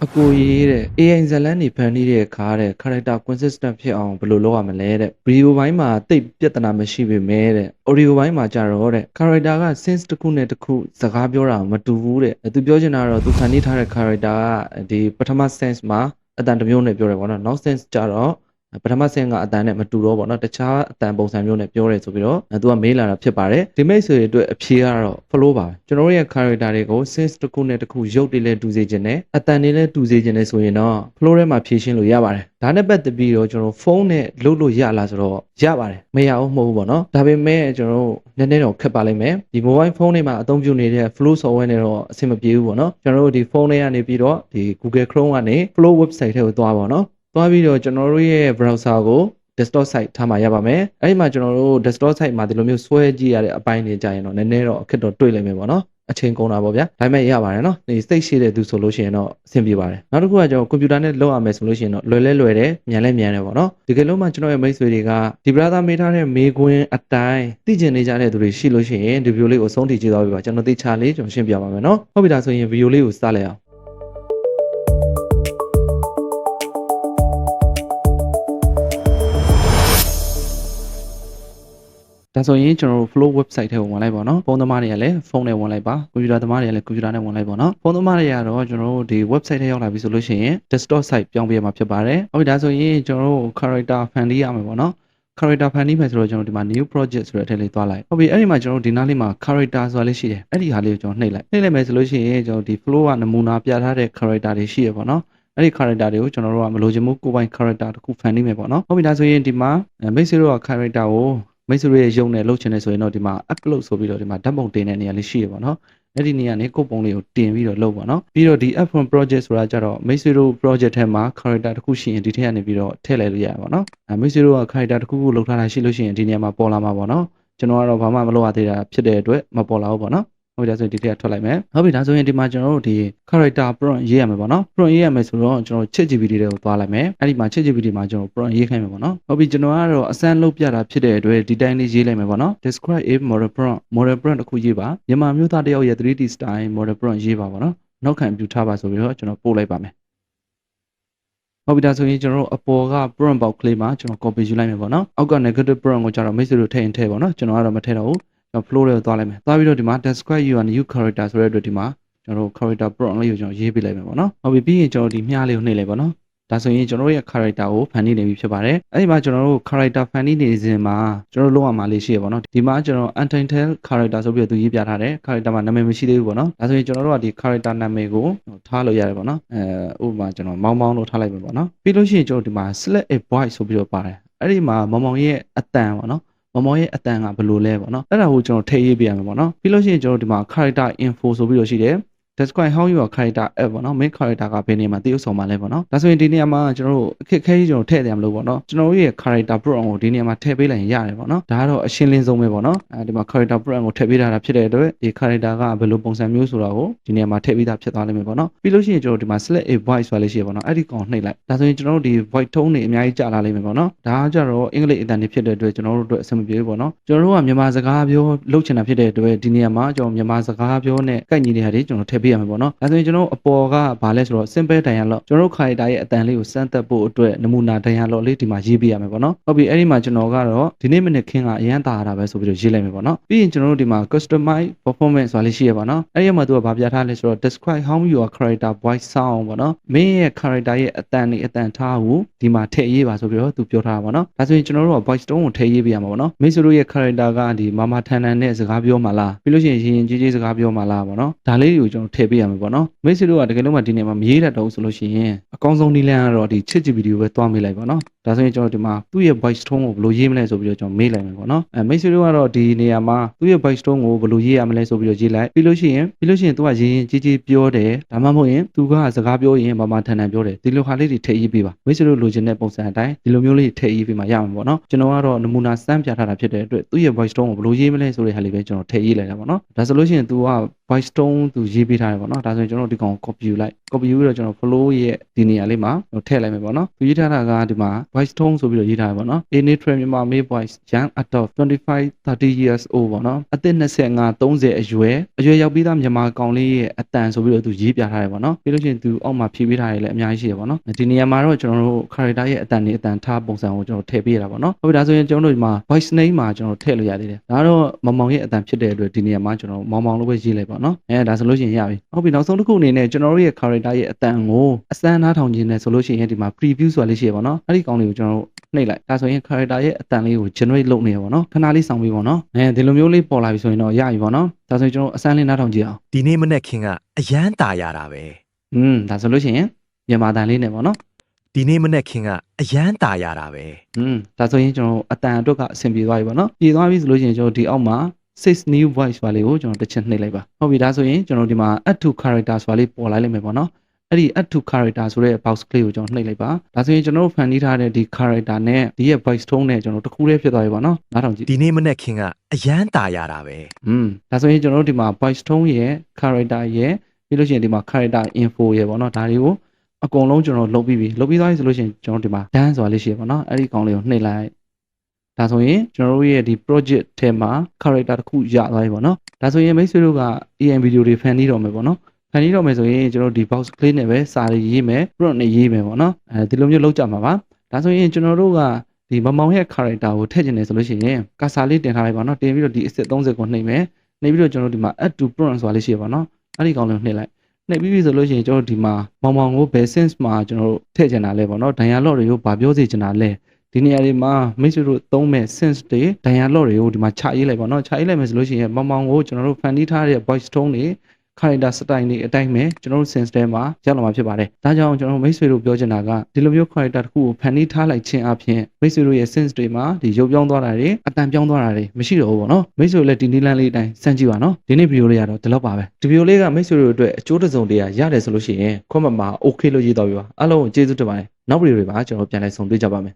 အကိုရေးတဲ့ AI ဇာတ်လမ်းတွေဖန်တီးတဲ့အခါတဲ့ character consistent ဖြစ်အောင်ဘယ်လိုလုပ်ရမလဲတဲ့ video ဘိုင်းမှာတိတ်ပြဿနာမရှိပေမဲ့တဲ့ audio ဘိုင်းမှာကြတော့တဲ့ character က sense တစ်ခုနဲ့တစ်ခုစကားပြောတာမတူဘူးတဲ့သူပြောချင်တာတော့သူဖန်တီးထားတဲ့ character ကဒီပထမ sense မှာအတန်တစ်မျိုးနဲ့ပြောတယ်ပေါ့နော်နောက် sense ကြတော့ပထမဆင့်ကအတန်နဲ့မတူတော့ပေါ့နော်တခြားအတန်ပုံစံမျိုးနဲ့ပြောတယ်ဆိုပြီးတော့သူကမေးလာတာဖြစ်ပါတယ်ဒီမိတ်ဆွေတွေအတွက်အဖြေကတော့ flow ပါကျွန်တော်တို့ရဲ့ character တွေကို sense တစ်ခုနဲ့တစ်ခုရုပ်တွေလည်းတူစေခြင်းနဲ့အတန်တွေလည်းတူစေခြင်းနဲ့ဆိုရင်တော့ flow ထဲမှာဖြည့်ရှင်းလို့ရပါတယ်ဒါနဲ့ပတ်သက်ပြီးတော့ကျွန်တော်ဖုန်းနဲ့လုပ်လို့ရလားဆိုတော့ရပါတယ်မရအောင်မဟုတ်ဘူးပေါ့နော်ဒါပေမဲ့ကျွန်တော်တို့နည်းနည်းတော့ခက်ပါလိမ့်မယ်ဒီ mobile phone တွေမှာအသုံးပြုနေတဲ့ flow software နဲ့တော့အဆင်မပြေဘူးပေါ့နော်ကျွန်တော်တို့ဒီဖုန်းတွေကနေပြီးတော့ဒီ Google Chrome ကနေ flow website ထဲကိုသွားပါတော့သွားပြီးတော့ကျွန်တော်တို့ရဲ့ browser ကို desktop site ထားမှာရပါမယ်အဲ့ဒီမှာကျွန်တော်တို့ desktop site မှာဒီလိုမျိုးဆွဲကြည့်ရတဲ့အပိုင်းတွေကြာရင်တော့နည်းနည်းတော့အခက်တော့တွေ့လိမ့်မယ်ပေါ့နော်အချိန်ကုန်တာပေါ့ဗျာဒါပေမဲ့ရပါတယ်နော်ဒီစိတ်ရှိတဲ့သူဆိုလို့ရှိရင်တော့အဆင်ပြေပါတယ်နောက်တစ်ခုကကျွန်တော်ကွန်ပျူတာနဲ့လုပ်ရမယ်ဆိုလို့ရှိရင်တော့လွယ်တယ်မြန်တယ်ပေါ့နော်ဒီကလေးလုံးမှာကျွန်တော်ရဲ့မိတ်ဆွေတွေကဒီ browser မေးထားတဲ့မေးခွန်းအတိုင်းသိကျင်နေကြတဲ့သူတွေရှိလို့ရှိရင်ဒီ video လေးကိုအဆုံးထိကြည့်သွားပြီပါကျွန်တော်သိချလေးကျွန်တော်ရှင်းပြပါမယ်နော်ဟုတ်ပြီဒါဆိုရင် video လေးကိုစလိုက်အောင်ဒါဆိုရင်ကျွန်တော်တို့ flow website ထဲကိုဝင်လိုက်ပါတော့ဖုန်းသမားတွေကလည်းဖုန်းနဲ့ဝင်လိုက်ပါကွန်ပျူတာသမားတွေကလည်းကွန်ပျူတာနဲ့ဝင်လိုက်ပါတော့ဖုန်းသမားတွေကတော့ကျွန်တော်တို့ဒီ website ထဲရောက်လာပြီဆိုလို့ရှိရင် desktop site ပြောင်းပြရမှာဖြစ်ပါတယ်ဟုတ်ပြီဒါဆိုရင်ကျွန်တော်တို့ character ဖန်တီးရမှာပေါ့နော် character ဖန်တီးမယ်ဆိုတော့ကျွန်တော်ဒီမှာ new project ဆိုတဲ့အထက်လေးသွားလိုက်ဟုတ်ပြီအဲ့ဒီမှာကျွန်တော်တို့ဒီနားလေးမှာ character ဆိုတာလေးရှိတယ်အဲ့ဒီဟာလေးကိုကျွန်တော်နှိပ်လိုက်မယ်ဆိုလို့ရှိရင်ကျွန်တော်ဒီ flow ကနမူနာပြထားတဲ့ character တွေရှိရပေါ့နော်အဲ့ဒီ character တွေကိုကျွန်တော်တို့ကမလိုချင်ဘူးကိုယ်ပိုင် character တစ်ခုဖန်တီးမယ်ပေါ့နော်ဟုတ်ပြီဒါဆိုရင်ဒီမှာမိတ်ဆွေတို့က character ကိုမိတ်ဆွေရဲ့ရုံနဲ့လှုပ်ချင်နေဆိုရင်တော့ဒီမှာ upload ဆိုပြီးတော့ဒီမှာဓာတ်ပုံတင်တဲ့နေရာလေးရှိရပါတော့အဲ့ဒီနေရာနေကိုပုံလေးကိုတင်ပြီးတော့လုပ်ပါတော့ပြီးတော့ဒီ F1 project ဆိုတာကြတော့မိတ်ဆွေတို့ project ထဲမှာ character တစ်ခုရှိရင်ဒီထဲကနေပြီးတော့ထည့်လိုက်လို့ရပါတော့မိတ်ဆွေတို့က character တစ်ခုခုလုပ်ထားတာရှိလို့ရှိရင်ဒီနေရာမှာပေါ်လာမှာပေါ့နော်ကျွန်တော်ကတော့ဘာမှမလုပ်ရသေးတာဖြစ်တဲ့အတွက်မပေါ်လာဘူးပေါ့နော်ဟုတ်ပြီဒါဆိုရင်ဒီထက်ကထွက်လိုက်မယ်ဟုတ်ပြီဒါဆိုရင်ဒီမှာကျွန်တော်တို့ဒီ character prompt ရေးရမယ်ပေါ့နော် prompt ရေးရမယ်ဆိုတော့ကျွန်တော် ChatGPT တွေကိုသွားလိုက်မယ်အဲ့ဒီမှာ ChatGPT မှာကျွန်တော် prompt ရေးခိုင်းမယ်ပေါ့နော်ဟုတ်ပြီကျွန်တော်ကတော့အစမ်းလုပ်ပြတာဖြစ်တဲ့အတွက်ဒီတိုင်းလေးရေးလိုက်မယ်ပေါ့နော် describe a model prompt တစ်ခုရေးပါမြန်မာမျိုးသားတယောက်ရဲ့ 3D style model prompt ရေးပါပေါ့နော်နောက်ခံပြုထားပါဆိုပြီးတော့ကျွန်တော်ပို့လိုက်ပါမယ်ဟုတ်ပြီဒါဆိုရင်ကျွန်တော်တို့အပေါ်က prompt box ကလေးမှာကျွန်တော် copy ယူလိုက်မယ်ပေါ့နော်အောက်က negative prompt ကိုကျတော့မိတ်ဆွေတို့ထည့်ရင်ထည့်ပေါ့နော်ကျွန်တော်ကတော့မထည့်တော့ဘူးflow တွေကိုသွားလိုက်မယ်သွားပြီးတော့ဒီမှာ describe your new character ဆိုတဲ့အတွက်ဒီမှာကျွန်တော်တို့ character prompt လေးကိုကျွန်တော်ရေးပေးလိုက်မယ်ပေါ့နော်ဟုတ်ပြီပြီးရင်ကျွန်တော်ဒီမြားလေးကိုနှိပ်လိုက်ပါနော်ဒါဆိုရင်ကျွန်တော်ရဲ့ character ကိုဖန်တီးနေပြီဖြစ်ပါတယ်အဲ့ဒီမှာကျွန်တော်တို့ character ဖန်တီးနေစဉ်မှာကျွန်တော်တို့လောက်ရမှာလေးရှိရပါတော့ဒီမှာကျွန်တော် untitled character ဆိုပြီးတော့သူရေးပြထားတယ် character မှာနာမည်မရှိသေးဘူးပေါ့နော်ဒါဆိုရင်ကျွန်တော်တို့ကဒီ character နာမည်ကိုထားလို့ရတယ်ပေါ့နော်ဥပမာကျွန်တော်မောင်းလို့ထားလိုက်မယ်ပေါ့နော်ပြီးလို့ရှိရင်ကျွန်တော်ဒီမှာ select a voice ဆိုပြီးတော့ပါတယ်အဲ့ဒီမှာမောင်ရဲ့အတန်ပေါ့နော်မောင်ရဲ့အတန်ကဘယ်လိုလဲပေါ့နော်အဲ့ဒါကိုကျွန်တော်ထည့်ရေးပြရမယ်ပေါ့နော်ပြီးလို့ရှိရင်ကျွန်တော်ဒီမှာ character info ဆိုပြီးတော့ရှိတယ် describe how your character app ပေါ့နော် main character ကဘယ်နေရာမှာတည်ဥဆောင်မှာလဲပေါ့နော်ဒါဆိုရင်ဒီနေရာမှာကျွန်တော်တို့အခက်ခဲကြီးကျွန်တော်ထည့်တယ်မလို့ပေါ့နော်ကျွန်တော်ရဲ့ character prompt ကိုဒီနေရာမှာထည့်ပေးလိုက်ရင်ရတယ်ပေါ့နော်ဒါကတော့အရှင်းလင်းဆုံးပဲပေါ့နော်ဒီမှာ character prompt ကိုထည့်ပေးထားတာဖြစ်တဲ့အတွက်ဒီ character ကဘယ်လိုပုံစံမျိုးဆိုတာကိုဒီနေရာမှာထည့်ပေးတာဖြစ်သွားလိမ့်မယ်ပေါ့နော်ပြီးလို့ရှိရင်ကျွန်တော်ဒီမှာ select a voice ဆိုတာလေးရှိရပေါ့နော်အဲ့ဒီကောင်နှိပ်လိုက်ဒါဆိုရင်ကျွန်တော်တို့ဒီ voice tone တွေအများကြီးကြာလာလိမ့်မယ်ပေါ့နော်ဒါကကြတော့အင်္ဂလိပ်အတန်တွေဖြစ်တဲ့အတွက်ကျွန်တော်တို့အတွက်အဆင်မပြေဘူးပေါ့နော်ကျွန်တော်တို့ကမြန်မာစကားပြောလုပ်ချင်တာဖြစ်တဲ့အတွက်ဒီနေရာမှာကျွန်တော်မြန်မာစကားပြောနဲ့ကိုက်ညီတဲ့ဟာတွေကျွန်တော်ထည့်ပေးရမယ်ပေါ့နော်ဒါဆိုရင်ကျွန်တော်အပေါ်ကဘာလဲဆိုတော့ simple dialog ကျွန်တော်တို့ character ရဲ့အတန်လေးကိုစမ်းသပ်ဖို့အတွက်နမူနာ dialog လေးဒီမှာရေးပေးရမယ်ပေါ့နော်ဟုတ်ပြီအဲ့ဒီမှာကျွန်တော်ကတော့ဒီနေ့မနေ့ခင်းကအရန်တာရတာပဲဆိုပြီးတော့ရေးလိုက်မယ်ပေါ့နော်ပြီးရင်ကျွန်တော်တို့ဒီမှာ customize performance ဆိုတာလေးရှိရပါတော့အဲ့ဒီမှာသူကဘာပြထားလဲဆိုတော့ describe how your character voice sound ပေါ့နော်မင်းရဲ့ character ရဲ့အတန်အတန်ထားကိုဒီမှာထည့်ရေးပါဆိုပြီးတော့သူပြောထားတာပေါ့နော်ဒါဆိုရင်ကျွန်တော်တို့က voice tone ကိုထည့်ရေးပေးရမှာပေါ့နော်မိတ်ဆွေတို့ရဲ့ character ကဒီမာမာထန်ထန်နဲ့စကားပြောမှာလားပြီးလို့ရှိရင်ရင်ကြီးကြီးစကားပြောမှာလားပေါ့နော်ဒါလေးတွေကိုကျွန်တော်ထည့်ပေးရမှာပေါ့နော်မိတ်ဆွေတို့ကတကယ်လို့မှဒီနေရာမှာမရေးတတ်တော့ဘူးဆိုလို့ရှိရင်အကောင်းဆုံးနည်းလမ်းကတော့ဒီ ChatGPT ကိုပဲတွားမေးလိုက်ပါတော့ဒါဆိုရင်ကျွန်တော်ဒီမှာသူ့ရဲ့ voice tone ကိုဘယ်လိုရေးမလဲဆိုပြီးတော့ကျွန်တော်မေးလိုက်မယ်ပေါ့နော်မိတ်ဆွေတို့ကတော့ဒီနေရာမှာသူ့ရဲ့ voice tone ကိုဘယ်လိုရေးရမလဲဆိုပြီးတော့ရေးလိုက်ပြီးလို့ရှိရင်သူကရင်ကြီးကြီးပြောတယ်ဒါမှမဟုတ်ရင်သူကစကားပြောရင်မာမာထန်ထန်ပြောတယ်ဒီလိုဟာလေးတွေထည့်ရေးပေးပါမိတ်ဆွေတို့လိုချင်တဲ့ပုံစံအတိုင်းဒီလိုမျိုးလေးထည့်ရေးပေးမှရမှာပေါ့နော်ကျွန်တော်ကတော့နမူနာစမ်းပြထားတာဖြစ်တဲ့အတွက်သူ့ရဲ့ voice tone ကိုဘယ်လိုရေးမလဲဆိုတဲ့ဟာလေးပဲကျွန်တော်ထည့်ရေးလိုက်တာပေါ့နော်ဒါဆိုလို့ရှိရင်သူက voice tone သူရေးပေးထားတယ်ပေါ့နော်ဒါဆိုရင်ကျွန်တော်ဒီကောင် copy ယူလိုက် copy ယူပြီးတော့ကျွန်တော် flow ရဲ့ဒီနေရာလေးမှာထည့်လိုက်မယ်ပေါ့နော်သူရေးထားတာကဒီမှာ voice tone ဆိုပြီးတော့ရေးထားတယ်ပေါ့နော် a neutral မြန်မာ male voice young adult 25 30 years old ပေါ့နော်အသက်25 30အရွယ်ရောက်ပြီးသားမြန်မာကောင်လေးရဲ့အတန်ဆိုပြီးတော့သူရေးပြထားတယ်ပေါ့နော်ပြီးလို့ရှိရင်သူအောက်မှာဖြည့်ပေးထားတယ်လည်းအများကြီးရှိတယ်ပေါ့နော်ဒီနေရာမှာတော့ကျွန်တော်တို့ character ရဲ့အတန်နဲ့အတန်ထားပုံစံကိုကျွန်တော်ထည့်ပေးရတာပေါ့နော်ဟုတ်ပြီဒါဆိုရင်ကျွန်တော်တို့ဒီမှာ voice name မှာကျွန်တော်ထည့်လို့ရသေးတယ်ဒါကတော့မောင်မောင်ရဲ့အတန်ဖြစ်တဲ့အတွက်ဒီနေရာမှာကျွန်တော်မောင်မောင်လို့ပဲရေးလိုက်ပါနော်ဒါဆိုလို့ရှိရင်ရပြီဟုတ်ပြီနောက်ဆုံးတစ်ခုအနေနဲ့ကျွန်တော်တို့ရဲ့ character ရဲ့အတန်ကိုအစမ်းနားထောင်ခြင်းနဲ့ဆိုလို့ရှိရင်ဒီမှာ preview ဆိုတာလေးရှိရပါတော့အဲ့ဒီကောင်လေးကိုကျွန်တော်တို့နှိပ်လိုက်ဒါဆိုရင် character ရဲ့အတန်လေးကို generate လုပ်နေရပါတော့ခဏလေးစောင့်ပြီးပါနော်ဒီလိုမျိုးလေးပေါ်လာပြီဆိုရင်တော့ရပြီပါနော်ဒါဆိုရင်ကျွန်တော်အစမ်းလေးနားထောင်ကြည့်အောင်ဒီနေ့မနေ့ခင်ကအရန်တာရတာပဲဒါဆိုလို့ရှိရင်မြန်မာတန်လေးနဲ့ပါနော်ဒီနေ့မနေ့ခင်ကအရန်တာရတာပဲဒါဆိုရင်ကျွန်တော်အတန်အတွက်ကအဆင်ပြေသွားပြီပါနော်ပြေသွားပြီဆိုလို့ရှိရင်ကျွန်တော်ဒီအောက်မှာ6 new voice ပါလေးကိုကျွန်တော်တစ်ချက်နှိပ်လိုက်ပါဟုတ်ပြီဒါဆိုရင်ကျွန်တော်ဒီမှာ add to character ဆိုတာလေးပေါ်လာလိမ့်မယ်ပေါ့နော်အဲ့ဒီ add to character ဆိုတဲ့ box ကလေးကိုကျွန်တော်နှိပ်လိုက်ပါဒါဆိုရင်ကျွန်တော်တို့ဖန်တီးထားတဲ့ဒီ character နဲ့ဒီရဲ့ voice tone နဲ့ကျွန်တော်တစ်ခုတည်းဖြစ်သွားပြီပေါ့နော်နားထောင်ကြည့်ဒီနေ့မနေ့ခင်ကအရန်တာရတာပဲဒါဆိုရင်ကျွန်တော်တို့ဒီမှာ voice tone ရဲ့ character ရဲ့ပြီးလို့ရှိရင်ဒီမှာ character info ရဲ့ပေါ့နော်ဒါတွေကိုအကုန်လုံးကျွန်တော်လုပ်ပြီးသွားပြီဆိုလို့ရှိရင်ကျွန်တော်ဒီမှာ dance ဆိုတာလေးရှိရပေါ့နော်အဲ့ဒီကောင်လေးကိုနှိပ်လိုက်ဒါဆိုရင်ကျွန်တော်တို့ရဲ့ဒီ project ထဲမှာ character တစ်ခုရသွားပြီပေါ့နော်ဒါဆိုရင်မိတ်ဆွေတို့က EM video တွေဖန်တီးတော့မယ်ပေါ့နော်ဖန်တီးတော့မယ်ဆိုရင်ကျွန်တော်ဒီ box ကလေးနဲ့ပဲစာတွေရေးမယ် prompt နဲ့ရေးမယ်ပေါ့နော်ဒီလိုမျိုးလုပ်ကြမှာပါဒါဆိုရင်ကျွန်တော်တို့ကဒီမမောင်ရဲ့ character ကိုထည့်ကျင်တယ်ဆိုလို့ရှိရင်ကာစာလေးတင်ထားလိုက်ပါနော်တင်ပြီးတော့ဒီအစစ်30ကိုနှိပ်မယ်နှိပ်ပြီးတော့ကျွန်တော်ဒီမှာ add to prompt ဆိုတာလေးရှိရပါနော်အဲ့ဒီကောင်လေးကိုနှိပ်လိုက်နှိပ်ပြီးပြီဆိုလို့ရှိရင်ကျွန်တော်ဒီမှာမောင်ကိုဘယ် sense မှာကျွန်တော်တို့ထည့်ကျင်တာလဲပေါ့နော် dialogue တွေကိုဗာပြောစေချင်တာလဲဒီနေရာတွေမှာမိတ်ဆွေတို့သုံးမဲ့ sense တွေ dialogue တွေကိုဒီမှာခြာရေးလိုက်ပါတော့ခြာရေးလိုက်မယ်ဆိုလို့ရှိရင်မောင်ကိုကျွန်တော်တို့ဖန်တီးထားတဲ့ voice tone တွေ character style တွေအတိုင်းပဲကျွန်တော်တို့ sense ထဲမှာရောက်လာမှာဖြစ်ပါတယ်ဒါကြောင့်ကျွန်တော်တို့မိတ်ဆွေတို့ပြောချင်တာကဒီလိုမျိုး character တစ်ခုကိုဖန်တီးထားလိုက်ခြင်းအပြင်မိတ်ဆွေတို့ရဲ့ sense တွေမှာဒီရုပ်ပြောင်းသွားတာတွေအတန်ပြောင်းသွားတာတွေမရှိတော့ဘူးပေါ့နော်မိတ်ဆွေတို့လည်းဒီနည်းလမ်းလေးအတိုင်းစမ်းကြည့်ပါနော်ဒီနေ့ဗီဒီယိုလေးကတော့ဒီလောက်ပါပဲဒီဗီဒီယိုလေးကမိတ်ဆွေတို့အတွက်အကျိုးတစုံတရာရတယ်ဆိုလို့ရှိရင် comment မှာ okay လို့ရေးတော့ပြပါအားလုံးကိုကျေးဇူးတင်ပါတယ်နောက်ဗီဒီယိုတွေမှာကျွန်တော်ပြန်လည်ဆုံတွေ့ကြပါမယ်